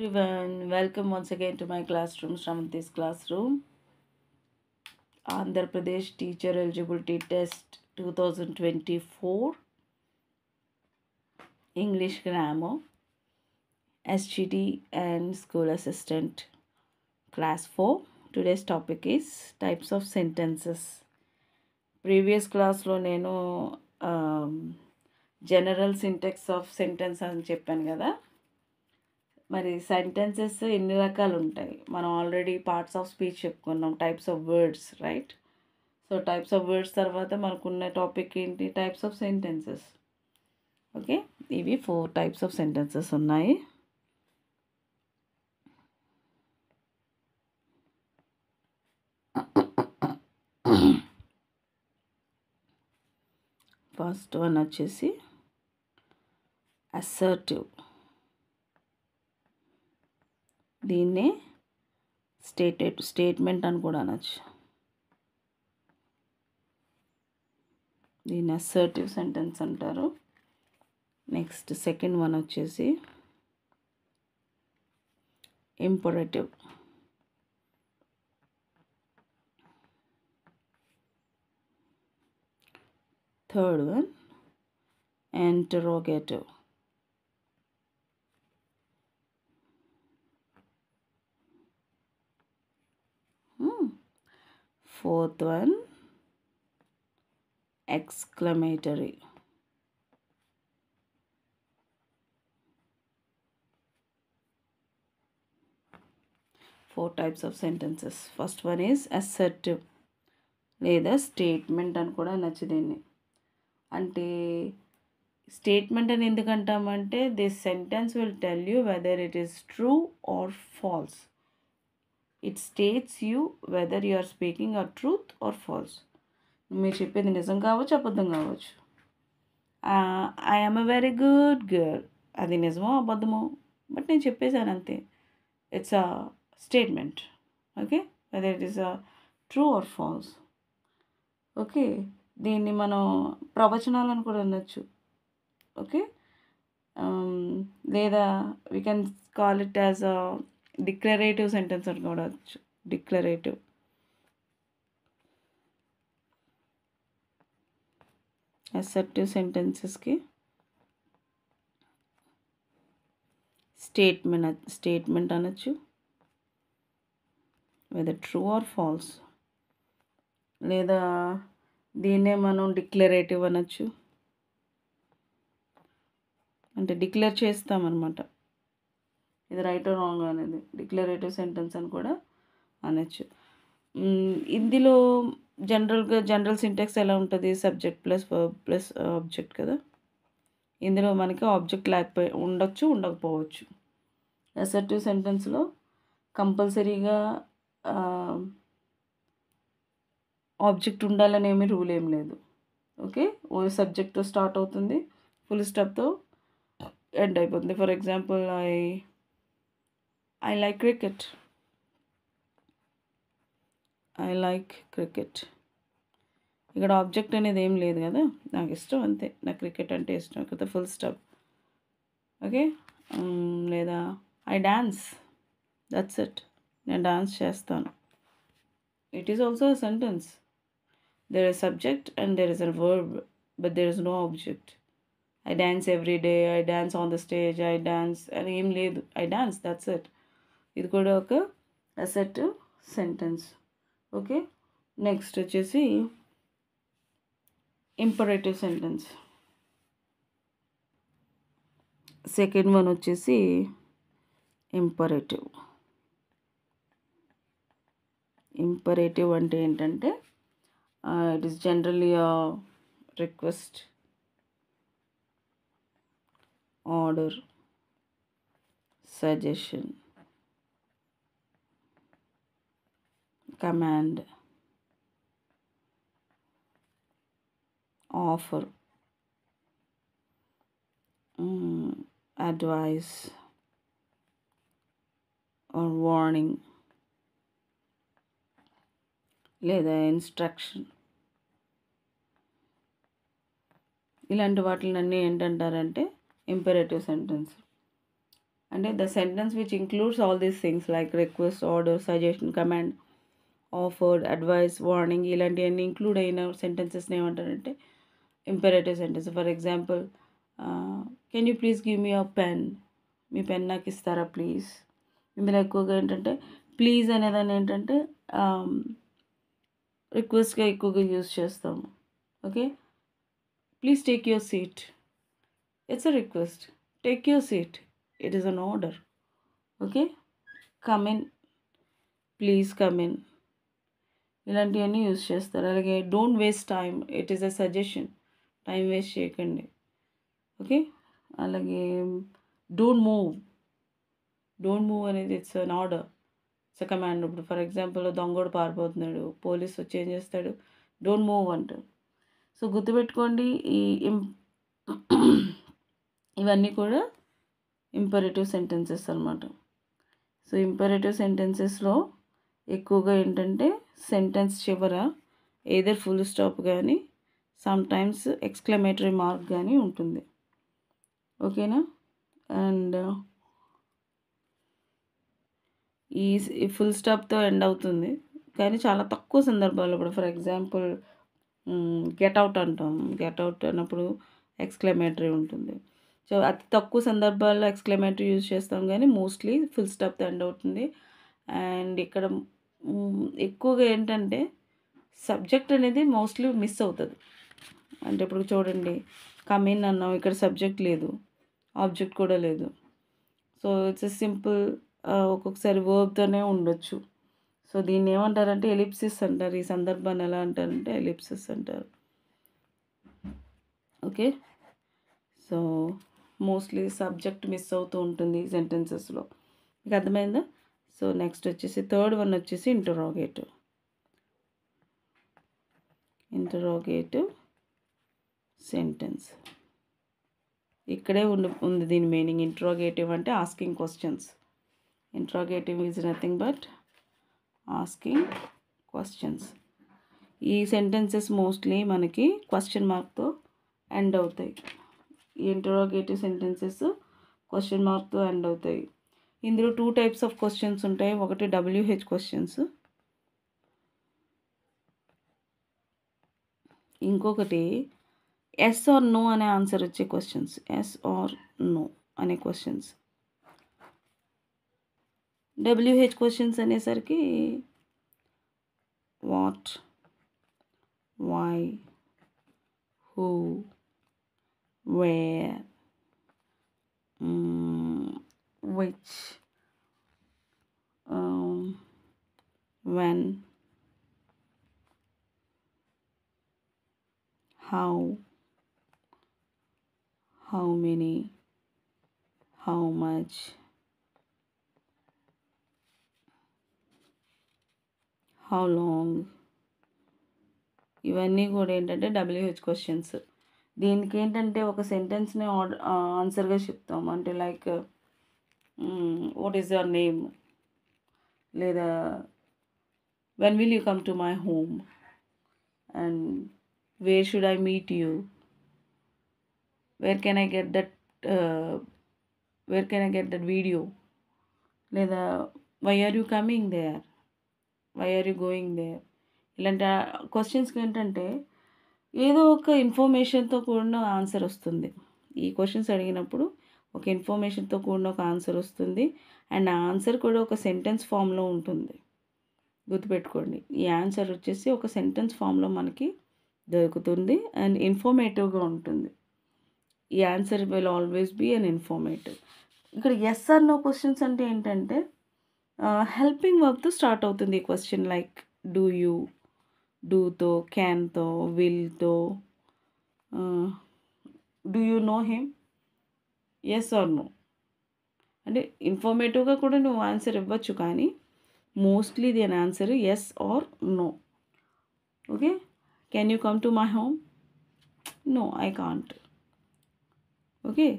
Everyone, welcome once again to my classroom, Shravanti's classroom. Andhra Pradesh Teacher Eligibility Test 2024, English Grammar, SGT and School Assistant, Class 4. Today's topic is types of sentences. Previous class lo nenu general syntax of sentence అని చెప్పాను కదా. మరి sentences ఎన్ని రకాలు ఉంటాయి? మనం already parts of speech చెప్పుకున్నాం, types of words, right? So types of words తర్వాత మనకున్న టాపిక్ ఏంటి? Types of sentences. ఓకే, ఇవి 4 టైప్స్ ఆఫ్ సెంటెన్సెస్ ఉన్నాయి. ఫస్ట్ వన్ వచ్చేసి అసర్టివ్. దీన్నే స్టేట్మెంట్ అని కూడా అనొచ్చు. దీన్ని అసర్టివ్ సెంటెన్స్ అంటారు. నెక్స్ట్ సెకండ్ వన్ వచ్చేసి imperative. Third one interrogative. Fourth one, exclamatory. Four types of sentences. First one is assertive లేదా స్టేట్మెంట్ అని కూడా అనొచ్చు దీన్ని. అంటే స్టేట్మెంట్ అని ఎందుకంటామంటే this sentence will tell you whether it is true or false. It states you whether you are speaking a truth or false. మీరు చెప్పేది నిజం కావచ్చు, అబద్ధం కావచ్చు. I am a very good girl, అది నిజమో అబద్ధమో, బట్ నేను చెప్పేశాను అంతే. It's a statement. Okay, whether it is a true or false. Okay, దీన్ని మనం ప్రవచనాలను కూడా అనొచ్చు. ఓకే, లేదా we can call it as a declarative sentence అని కూడా అనొచ్చు. డిక్లరేటివ్. అసర్టివ్ సెంటెన్సెస్కి స్టేట్మెంట్ అనొచ్చు, వెదర్ ట్రూ ఆర్ ఫాల్స్. లేదా దీన్నే మనం డిక్లరేటివ్ అనొచ్చు, అంటే డిక్లేర్ చేస్తామన్నమాట, ఇది రైట్ ఆర్ రాంగ్ అనేది. డిక్లరేటివ్ సెంటెన్స్ అని కూడా అనొచ్చు. ఇందులో జనరల్ సింటాక్స్ ఎలా ఉంటుంది? Subject plus verb plus object కదా. ఇందులో మనకి ఆబ్జెక్ట్ ఉండొచ్చు, ఉండకపోవచ్చు. అసర్టివ్ సెంటెన్స్లో కంపల్సరీగా ఆబ్జెక్ట్ ఉండాలని ఏమీ రూల్ ఏం లేదు. ఓకే, ఓన్లీ సబ్జెక్ట్తో స్టార్ట్ అవుతుంది, ఫుల్ స్టాప్తో ఎండ్ అయిపోతుంది. For example, I like cricket. I like cricket. ఇక్కడ ఆబ్జెక్ట్ అనేది ఏం లేదు కదా, నాకు ఇష్టం అంతే, నాకు క్రికెట్ అంటే ఇష్టం కదా, ఫుల్ స్టాప్. ఓకే, లేదా ఐ డాన్స్, దట్స్ ఇట్, నేను డాన్స్ చేస్తాను. It is also a sentence. There is subject and there is a verb, but there is no object. I dance every day, I dance on the stage, I dance అని ఏం లేదు, I dance, that's it. ఇది కూడా ఒక assertive sentence. Okay, next వచ్చేసి imperative sentence. Second one వచ్చేసి imperative. Imperative అంటే ఏంటంటే it is generally a request, order, suggestion, command, offer, advice or warning, లేదా ఇన్స్ట్రక్షన్. ఇలాంటి వాటిని అన్నీ ఏంటంటారంటే ఇంపరేటివ్ సెంటెన్స్. అంటే the sentence which includes all these things like request, order, suggestion, command, offered, advice, warning ఇలాంటివన్నీ include అయిన సెంటెన్సెస్ని ఏమంటారంటే imperative sentence. For example, can you please give me a pen, మీ పెన్ నాకు ఇస్తారా ప్లీజ్. ఇందులో ఎక్కువగా ఏంటంటే ప్లీజ్ అనేదాన్ని ఏంటంటే రిక్వెస్ట్గా ఎక్కువగా యూజ్ చేస్తాము. Okay, please take your seat, it's a request. Take your seat, it is an order. Okay, come in, please come in, ఇలాంటివన్నీ యూజ్ చేస్తారు. అలాగే don't waste time, it is a suggestion, time waste చేయకండి. Okay, అలాగే don't move, don't move అనేది it's an order, it's a command. ఇప్పుడు for example దొంగోడు పారిపోతున్నాడు, police వచ్చి ఏం చేస్తాడు, డోంట్ మూవ్ అంటాడు. సో గుర్తుపెట్టుకోండి, ఈ ఇవన్నీ కూడా ఇంపరేటివ్ సెంటెన్సెస్ అనమాట. సో ఇంపరేటివ్ సెంటెన్సెస్లో ఎక్కువగా ఏంటంటే సెంటెన్స్ చివర ఏదర్ ఫుల్ స్టాప్ కానీ సమ్టైమ్స్ ఎక్స్క్లమేటరీ మార్క్ కానీ ఉంటుంది. ఓకేనా. అండ్ ఈ ఫుల్ స్టాప్తో ఎండ్ అవుతుంది, కానీ చాలా తక్కువ సందర్భాల్లో. ఇప్పుడు ఫర్ ఎగ్జాంపుల్ గెట్ అవుట్ అంటాం, గెట్ అవుట్ అన్నప్పుడు ఎక్స్క్లమేటరీ ఉంటుంది. సో అతి తక్కువ సందర్భాల్లో ఎక్స్క్లమేటరీ యూజ్ చేస్తాం, కానీ మోస్ట్లీ ఫుల్ స్టాప్తో ఎండ్ అవుతుంది. అండ్ ఇక్కడ ఎక్కువగా ఏంటంటే సబ్జెక్ట్ అనేది మోస్ట్లీ మిస్ అవుతుంది. అంటే ఇప్పుడు చూడండి, కమ్ ఇన్ అన్నాం, ఇక్కడ సబ్జెక్ట్ లేదు, ఆబ్జెక్ట్ కూడా లేదు. సో ఇట్స్ సింపుల్, ఒక్కొక్కసారి వర్బ్తోనే ఉండొచ్చు. సో దీన్ని ఏమంటారంటే ఎలిప్సిస్ అంటారు. ఈ సందర్భాన్ని ఎలా అంటారంటే ఎలిప్సిస్ అంటారు. Okay, so mostly subject miss అవుతూ ఉంటుంది సెంటెన్సెస్లో. మీకు అర్థమైందా. సో నెక్స్ట్ వచ్చేసి థర్డ్ వన్ వచ్చేసి ఇంటరోగేటివ్. ఇంటరోగేటివ్ సెంటెన్స్ ఇక్కడే ఉంది దీని మీనింగ్. ఇంటరోగేటివ్ అంటే asking questions. Interrogative is nothing but asking questions. ఈ సెంటెన్సెస్ మోస్ట్లీ మనకి క్వశ్చన్ మార్క్తో ఎండ్ అవుతాయి. ఈ ఇంటరోగేటివ్ సెంటెన్సెస్ క్వశ్చన్ మార్క్తో ఎండ్ అవుతాయి. ఇందులో 2 టైప్స్ ఆఫ్ క్వశ్చన్స్ ఉంటాయి. ఒకటి WH క్వశ్చన్స్, ఇంకొకటి ఎస్ ఆర్ నో అనే ఆన్సర్ వచ్చే క్వశ్చన్స్. ఎస్ ఆర్ నో అనే క్వశ్చన్స్. WH క్వశ్చన్స్ అనేసరికి what, why, who, where, which, when, how many, how much, how long. ఇవన్నీ కూడా ఏంటంటే WH క్వశ్చన్స్. దీనికి ఏంటంటే ఒక సెంటెన్స్ని ఆన్సర్గా చెప్తాం. అంటే like what is your name, లేదా when will you come to my home, and where should I meet you, where can I get that video, లేదా why are you coming there, why are you going there. ఇలాంటి క్వశ్చన్స్కి ఏంటంటే ఏదో ఒక ఇన్ఫర్మేషన్తో కూడిన answer వస్తుంది. ఈ క్వశ్చన్స్ అడిగినప్పుడు ఒక ఇన్ఫర్మేషన్తో కూడిన ఒక ఆన్సర్ వస్తుంది. అండ్ ఆ ఆన్సర్ కూడా ఒక సెంటెన్స్ ఫామ్లో ఉంటుంది. గుర్తుపెట్టుకోండి, ఈ ఆన్సర్ వచ్చేసి ఒక సెంటెన్స్ ఫామ్లో మనకి దొరుకుతుంది అండ్ ఇన్ఫర్మేటివ్గా ఉంటుంది. ఈ answer will always be uninformative. ఇక్కడ ఎస్ ఆర్ నో క్వశ్చన్స్ అంటే ఏంటంటే హెల్పింగ్ వర్బ్తో స్టార్ట్ అవుతుంది ఈ క్వశ్చన్. లైక్ డూ యూ, డూతో, క్యాన్తో, విల్తో. Do you know him, yes or no. అంటే ఇన్ఫర్మేటివ్గా కూడా నువ్వు ఆన్సర్ ఇవ్వచ్చు, కానీ మోస్ట్లీ దీని answer yes or no. Okay, can you come to my home, no I can't. Okay,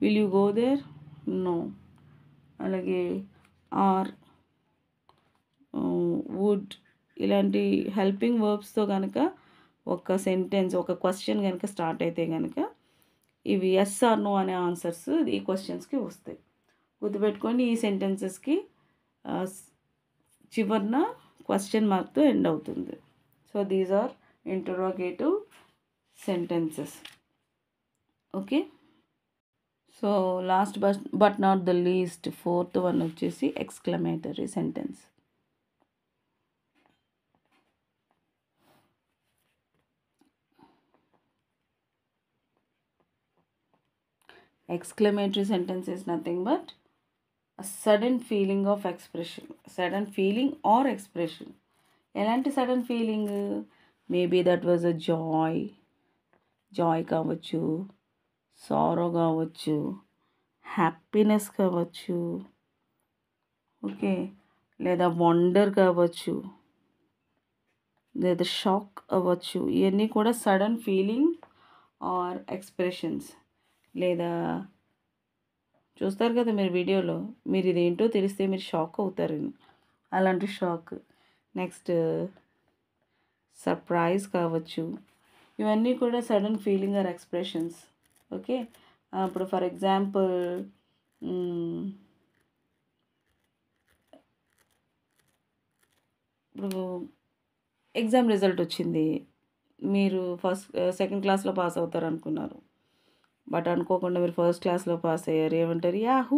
will you go there, no. అలాగే ఆర్, వుడ్, ఇలాంటి helping వర్బ్స్తో కనుక ఒక సెంటెన్స్, ఒక క్వశ్చన్ కనుక స్టార్ట్ అయితే కనుక ఇవి ఎస్ ఆర్ నో అనే ఆన్సర్స్ ఈ క్వశ్చన్స్కి వస్తాయి. గుర్తుపెట్టుకోండి. ఈ సెంటెన్సెస్కి చివరన క్వశ్చన్ మార్క్తో ఎండ్ అవుతుంది. So these are interrogative sentences. Okay. So last but not the least, fourth one వచ్చేసి exclamatory sentence. Exclamatory sentence is nothing but a sudden feeling of expression. Sudden feeling or expression. ఎలాంటి sudden feeling? Maybe that was a Joy కావచ్చు, సారో కావచ్చు, happiness కావచ్చు, okay, లేదా wonder కావచ్చు, లేదా shock అవ్వచ్చు. ఇవన్నీ కూడా సడన్ ఫీలింగ్ ఆర్ ఎక్స్ప్రెషన్స్. లేదా చూస్తారు కదా మీరు వీడియోలో, మీరు ఇదేంటో తెలిస్తే మీరు షాక్ అవుతారని, అలాంటి షాక్. నెక్స్ట్ సర్ప్రైజ్ కావచ్చు. ఇవన్నీ కూడా sudden feeling or expressions. Okay. ఇప్పుడు ఫర్ ఎగ్జాంపుల్ ఇప్పుడు ఎగ్జామ్ రిజల్ట్ వచ్చింది, మీరు సెకండ్ క్లాస్లో పాస్ అవుతారు అనుకున్నారు, బట్ అనుకోకుండా మీరు ఫస్ట్ క్లాస్లో పాస్ అయ్యారు. ఏమంటారు? Yahoo.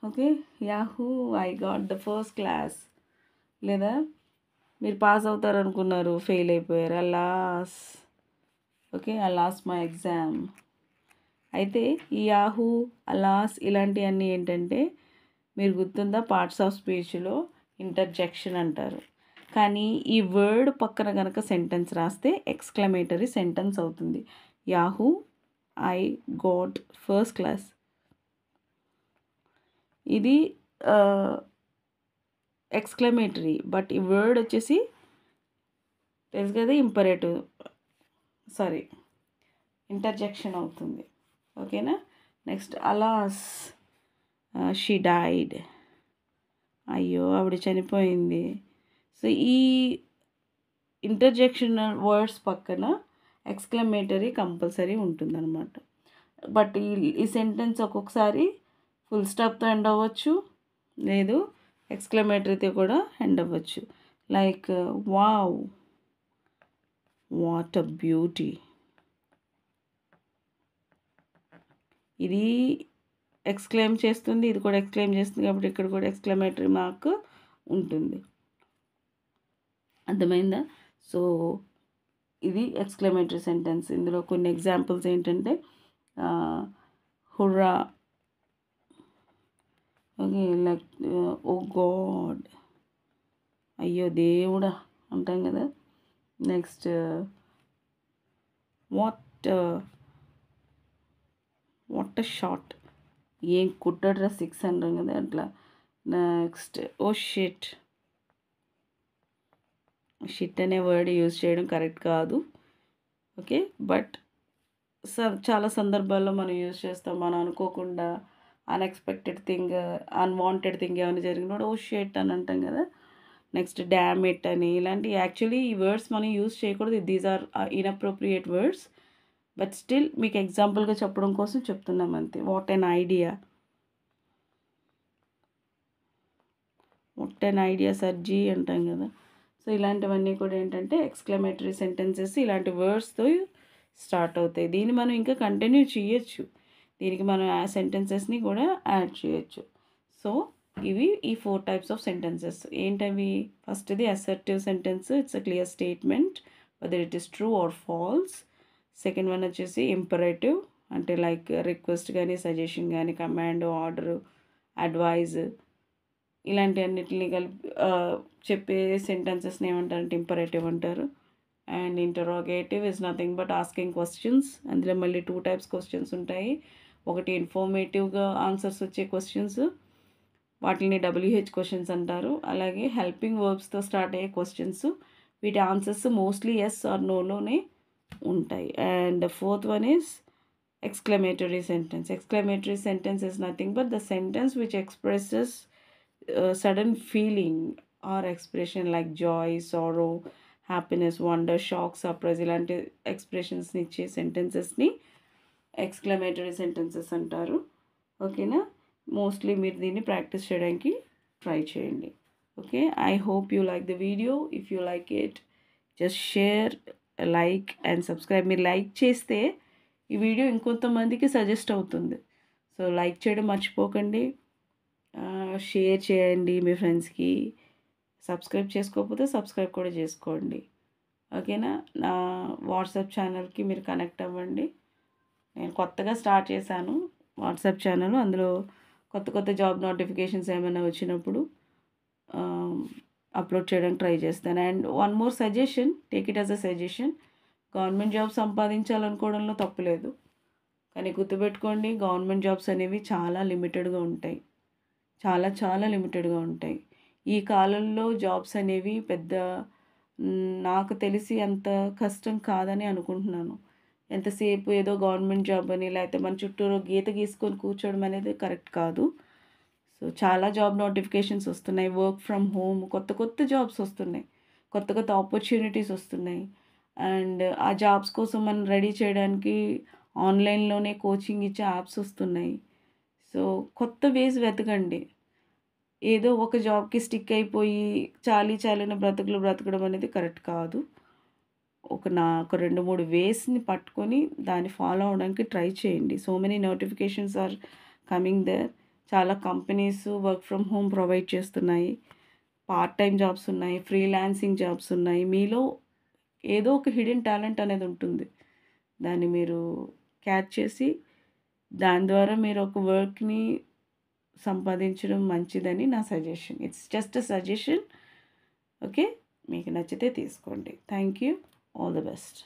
Okay, yahoo, I got the first class. లేదా మీరు పాస్ అవుతారు అనుకున్నారు, ఫెయిల్ అయిపోయారు, alas. Okay, alas my exam. అయితే ఈ యాహూ, అలాస్ ఇలాంటివన్నీ ఏంటంటే, మీరు గుర్తుందా, పార్ట్స్ ఆఫ్ స్పీచ్లో ఇంటర్జెక్షన్ అంటారు. కానీ ఈ వర్డ్ పక్కన కనుక సెంటెన్స్ రాస్తే ఎక్స్క్లమేటరీ సెంటెన్స్ అవుతుంది. Yahoo, I got first class. ఇది ఎక్స్క్లమేటరీ, బట్ ఈ వర్డ్ వచ్చేసి తెలుసు కదా, ఇంపరేటివ్, సారీ, ఇంటర్జెక్షన్ అవుతుంది. ఓకేనా. నెక్స్ట్ అలాస్, షీ డైడ్, అయ్యో ఆవిడ చనిపోయింది. సో ఈ ఇంటర్జెక్షన్ వర్డ్స్ పక్కన ఎక్స్క్లమేటరీ కంపల్సరీ ఉంటుందన్నమాట. బట్ ఈ సెంటెన్స్ ఒక్కొక్కసారి ఫుల్ స్టాప్తో ఎండ్ అవ్వచ్చు, లేదు ఎక్స్క్లమేటరీతో కూడా ఎండ్ అవ్వచ్చు. Like wow, what a beauty. ఇది ఎక్స్క్లైమ్ చేస్తుంది, ఇది కూడా ఎక్స్క్లైమ్ చేస్తుంది, కాబట్టి ఇక్కడ కూడా ఎక్స్క్లమేటరీ మార్క్ ఉంటుంది. అర్థమైందా? సో ఇది ఎక్స్క్లమేటరీ సెంటెన్స్. ఇందులో కొన్ని ఎగ్జాంపుల్స్ ఏంటంటే hurrah, okay, like oh God, అయ్యో దేవుడా అంటాం కదా. Next what what a shot, ఏం కుట్టడ్రా 6 అంటాం కదా అట్లా. Next oh shit. షిట్ అనే వర్డ్ యూజ్ చేయడం కరెక్ట్ కాదు. ఓకే, బట్ చాలా సందర్భాల్లో మనం యూజ్ చేస్తాం. మనం అనుకోకుండా అన్ఎక్స్పెక్టెడ్ థింగ్, అన్వాంటెడ్ థింగ్ ఏమైనా జరిగినప్పుడు ఓ షిట్ అని అంటాం కదా. నెక్స్ట్ డామ్ ఇట్ అని, ఇలాంటి యాక్చువల్లీ ఈ వర్డ్స్ మనం యూజ్ చేయకూడదు. These are inappropriate words, but still మీకు ఎగ్జాంపుల్గా చెప్పడం కోసం చెప్తున్నాం అంతే. What an idea, what an idea సర్జీ అంటాం కదా. సో ఇలాంటివన్నీ కూడా ఏంటంటే ఎక్స్క్లమేటరీ సెంటెన్సెస్ ఇలాంటి వర్డ్స్తో స్టార్ట్ అవుతాయి. దీన్ని మనం ఇంకా కంటిన్యూ చేయొచ్చు, దీనికి మనం ఆ సెంటెన్సెస్ని కూడా యాడ్ చేయొచ్చు. సో ఇవి ఈ 4 టైప్స్ ఆఫ్ సెంటెన్సెస్. ఏంటవి? ఫస్ట్ది assertive sentence, it's a clear statement whether it is true or false. Second one వచ్చేసి ఇంపరేటివ్, అంటే లైక్ రిక్వెస్ట్ కానీ, సజెషన్ కానీ, కమాండ్, ఆర్డర్, అడ్వైజ్, ఇలాంటి అన్నిటిని కలిపి చెప్పే సెంటెన్సెస్ని ఏమంటారంటే ఇంపరేటివ్ అంటారు. And interrogative is nothing but asking questions. అందులో మళ్ళీ 2 టైప్స్ క్వశ్చన్స్ ఉంటాయి. ఒకటి ఇన్ఫర్మేటివ్గా ఆన్సర్స్ వచ్చే క్వశ్చన్స్, వాటిని WH క్వశ్చన్స్ అంటారు. అలాగే హెల్పింగ్ వర్బ్స్తో స్టార్ట్ అయ్యే క్వశ్చన్స్, వీటి ఆన్సర్స్ మోస్ట్లీ ఎస్ ఆర్ నోలోనే ఉంటాయి. And fourth one is exclamatory sentence. Exclamatory sentence is nothing but the sentence which expresses sudden feeling or expression like joy, sorrow, happiness, wonder, shock, surprise, ఇలాంటి ఎక్స్ప్రెషన్స్ని ఇచ్చే సెంటెన్సెస్ని exclamatory sentences అంటారు. ఓకేనా? Mostly మీరు దీన్ని practice చేయడానికి try చేయండి. Okay, I hope you like the video. If you like it just share, like and subscribe. మీరు like చేస్తే ఈ వీడియో ఇంకొంతమందికి సజెస్ట్ అవుతుంది. సో లైక్ చేయడం మర్చిపోకండి. షేర్ చేయండి మీ ఫ్రెండ్స్కి. సబ్స్క్రైబ్ చేసుకోకపోతే సబ్స్క్రైబ్ కూడా చేసుకోండి. ఓకేనా? నా వాట్సాప్ ఛానల్కి మీరు కనెక్ట్ అవ్వండి. నేను కొత్తగా స్టార్ట్ చేశాను వాట్సాప్ ఛానల్. అందులో కొత్త కొత్త జాబ్ నోటిఫికేషన్స్ ఏమైనా వచ్చినప్పుడు అప్లోడ్ చేయడానికి ట్రై చేస్తాను. And one more suggestion, take it as a suggestion. Government job సంపాదించాలనుకోవడంలో తప్పులేదు, కానీ గుర్తుపెట్టుకోండి, గవర్నమెంట్ జాబ్స్ అనేవి చాలా లిమిటెడ్గా ఉంటాయి. చాలా చాలా లిమిటెడ్గా ఉంటాయి. ఈ కాలంలో జాబ్స్ అనేవి పెద్ద నాకు తెలిసి అంత కష్టం కాదని అనుకుంటున్నాను. ఎంతసేపు ఏదో గవర్నమెంట్ జాబ్ అని లేకపోతే మన చుట్టూరు గీత గీసుకొని కూర్చోవడం అనేది కరెక్ట్ కాదు. సో చాలా జాబ్ నోటిఫికేషన్స్ వస్తున్నాయి. వర్క్ ఫ్రమ్ హోమ్ కొత్త కొత్త జాబ్స్ వస్తున్నాయి, కొత్త కొత్త ఆపర్చునిటీస్ వస్తున్నాయి. అండ్ ఆ జాబ్స్ కోసం మనం రెడీ చేయడానికి ఆన్లైన్లోనే కోచింగ్ ఇచ్చే యాప్స్ వస్తున్నాయి. సో కొత్త వేస్ వెతకండి. ఏదో ఒక జాబ్కి స్టిక్ అయిపోయి చాలిన బ్రతుకులు బ్రతకడం అనేది కరెక్ట్ కాదు. ఒక 2, 3 వేస్ని పట్టుకొని దాన్ని ఫాలో అవ్వడానికి ట్రై చేయండి. So many notifications are coming there. చాలా companies work from home provide చేస్తున్నాయి. పార్ట్ టైం జాబ్స్ ఉన్నాయి, ఫ్రీలాన్సింగ్ జాబ్స్ ఉన్నాయి. మీలో ఏదో ఒక హిడెన్ టాలెంట్ అనేది ఉంటుంది. దాన్ని మీరు క్యాచ్ చేసి దాని ద్వారా మీరు ఒక వర్క్ని సంపాదించడం మంచిదని నా suggestion. It's just a suggestion. Okay, మీకు నచ్చితే తీసుకోండి. Thank you. All the best.